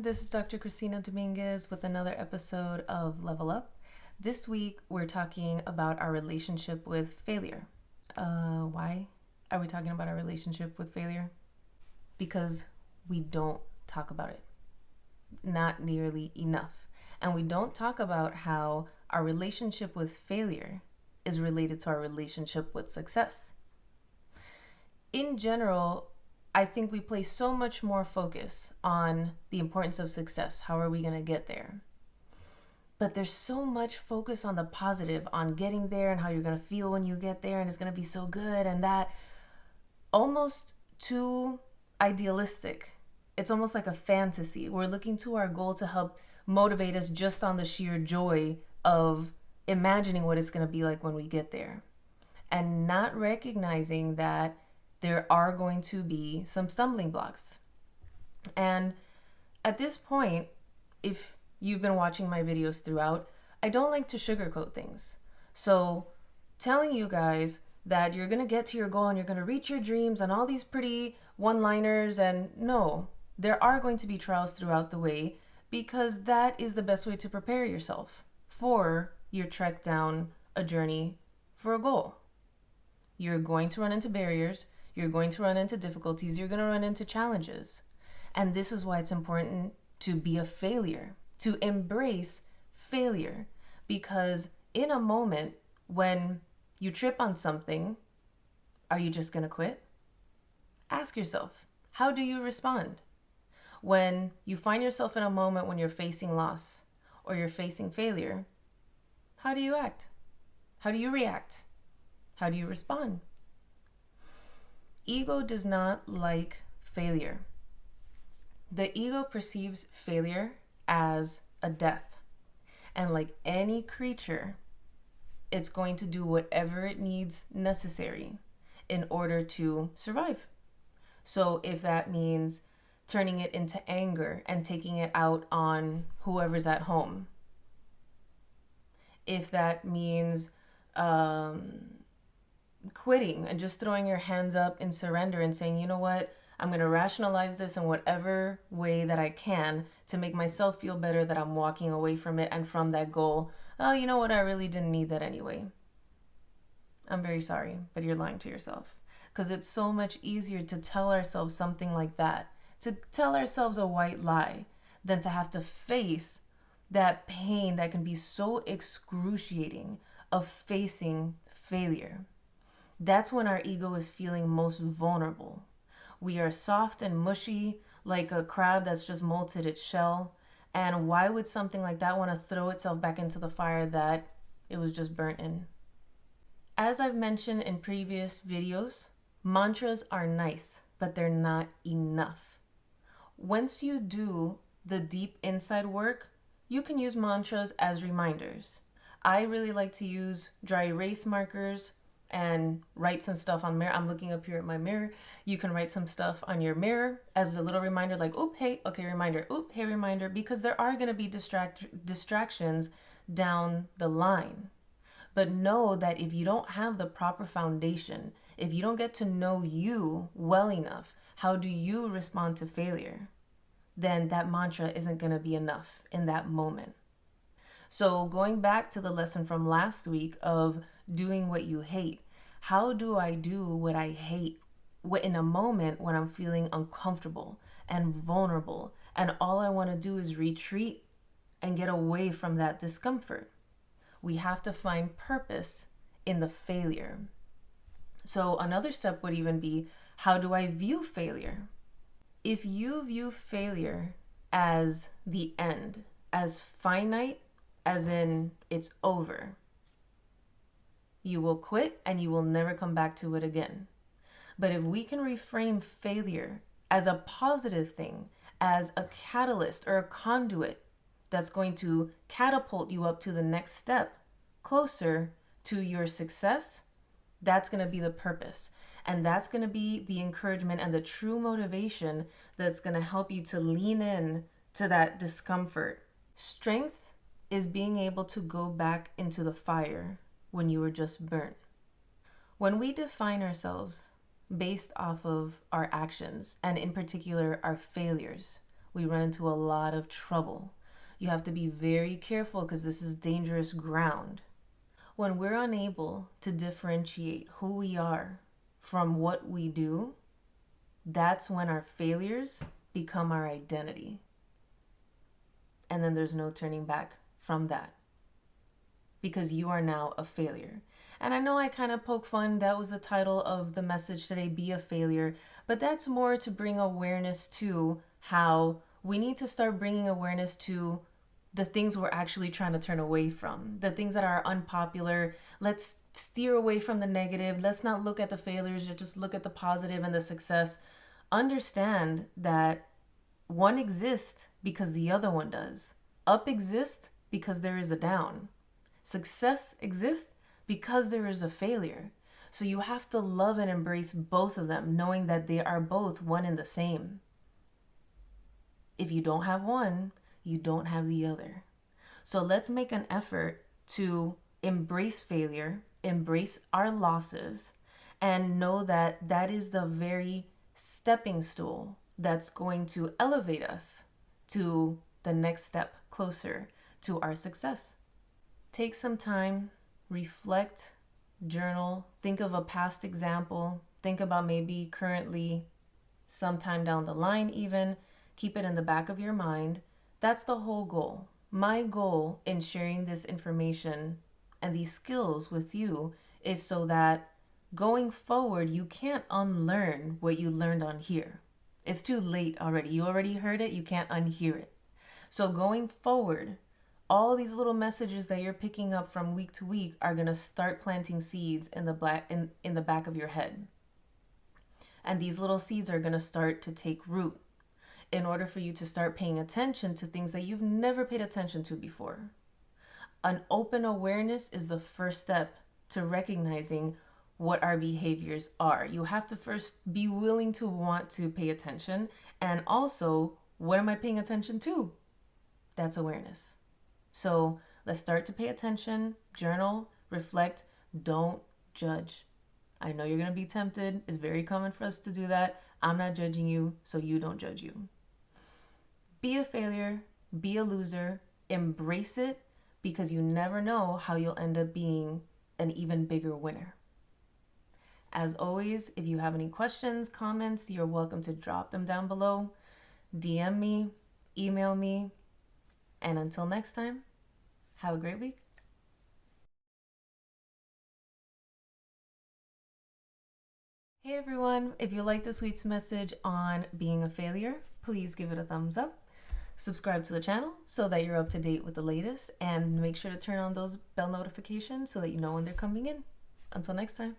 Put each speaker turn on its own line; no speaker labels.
This is Dr. Cristina Dominguez with another episode of Level Up. This week, we're talking about our relationship with failure. Why are we talking about our relationship with failure? Because we don't talk about it. Not nearly enough. And we don't talk about how our relationship with failure is related to our relationship with success. In general, I think we place so much more focus on the importance of success. How are we going to get there? But there's so much focus on the positive, on getting there and how you're going to feel when you get there and it's going to be so good, and that almost too idealistic. It's almost like a fantasy. We're looking to our goal to help motivate us just on the sheer joy of imagining what it's going to be like when we get there, and not recognizing that there are going to be some stumbling blocks. And at this point, if you've been watching my videos throughout, I don't like to sugarcoat things. So telling you guys that you're going to get to your goal and you're going to reach your dreams and all these pretty one-liners, and no, there are going to be trials throughout the way, because that is the best way to prepare yourself for your trek down a journey for a goal. You're going to run into barriers. You're going to run into difficulties. You're going to run into challenges. And this is why it's important to be a failure, to embrace failure. Because in a moment when you trip on something, are you just going to quit? Ask yourself, how do you respond? When you find yourself in a moment when you're facing loss or you're facing failure, how do you act? How do you react? How do you respond? Ego does not like failure. The ego perceives failure as a death. And like any creature, it's going to do whatever it needs necessary in order to survive. So if that means turning it into anger and taking it out on whoever's at home, if that means quitting and just throwing your hands up in surrender and saying, you know what, I'm going to rationalize this in whatever way that I can to make myself feel better that I'm walking away from it and from that goal. Oh, you know what, I really didn't need that anyway. I'm very sorry, but you're lying to yourself. Because it's so much easier to tell ourselves something like that, to tell ourselves a white lie, than to have to face that pain that can be so excruciating of facing failure. That's when our ego is feeling most vulnerable. We are soft and mushy, like a crab that's just molted its shell. And why would something like that want to throw itself back into the fire that it was just burnt in? As I've mentioned in previous videos, mantras are nice, but they're not enough. Once you do the deep inside work, you can use mantras as reminders. I really like to use dry erase markers and write some stuff on mirror. I'm looking up here at my mirror. You can write some stuff on your mirror as a little reminder, like, oop, hey, okay, reminder, oop, hey, reminder, because there are going to be distractions down the line. But know that if you don't have the proper foundation, if you don't get to know you well enough, how do you respond to failure, then that mantra isn't going to be enough in that moment. So going back to the lesson from last week of doing what you hate, how do I do what I hate in a moment when I'm feeling uncomfortable and vulnerable and all I want to do is retreat and get away from that discomfort? We have to find purpose in the failure. So another step would even be, how do I view failure? If you view failure as the end, as finite, as in it's over, you will quit and you will never come back to it again. But if we can reframe failure as a positive thing, as a catalyst or a conduit that's going to catapult you up to the next step, closer to your success, that's going to be the purpose. And that's going to be the encouragement and the true motivation that's going to help you to lean in to that discomfort. Strength is being able to go back into the fire when you were just burnt. When we define ourselves based off of our actions, and in particular our failures, we run into a lot of trouble. You have to be very careful because this is dangerous ground. When we're unable to differentiate who we are from what we do, that's when our failures become our identity. And then there's no turning back from that, because you are now a failure. And I know I kind of poke fun. That was the title of the message today, Be a Failure. But that's more to bring awareness to how we need to start bringing awareness to the things we're actually trying to turn away from, the things that are unpopular. Let's steer away from the negative. Let's not look at the failures, just look at the positive and the success. Understand that one exists because the other one does. Up exists because there is a down. Success exists because there is a failure. So you have to love and embrace both of them, knowing that they are both one and the same. If you don't have one, you don't have the other. So let's make an effort to embrace failure, embrace our losses, and know that that is the very stepping stool that's going to elevate us to the next step closer to our success. Take some time, reflect, journal, think of a past example, think about maybe currently, sometime down the line even, keep it in the back of your mind. That's the whole goal. My goal in sharing this information and these skills with you is so that going forward, you can't unlearn what you learned on here. It's too late already. You already heard it. You can't unhear it. So going forward, all these little messages that you're picking up from week to week are going to start planting seeds in the back of your head. And these little seeds are going to start to take root in order for you to start paying attention to things that you've never paid attention to before. An open awareness is the first step to recognizing what our behaviors are. You have to first be willing to want to pay attention. And also, what am I paying attention to? That's awareness. So let's start to pay attention, journal, reflect, don't judge. I know you're going to be tempted. It's very common for us to do that. I'm not judging you, so you don't judge you. Be a failure, be a loser, embrace it, because you never know how you'll end up being an even bigger winner. As always, if you have any questions, comments, you're welcome to drop them down below. DM me, email me, and until next time, have a great week. Hey everyone, if you like this week's message on being a failure, please give it a thumbs up. Subscribe to the channel so that you're up to date with the latest, and make sure to turn on those bell notifications so that you know when they're coming in. Until next time.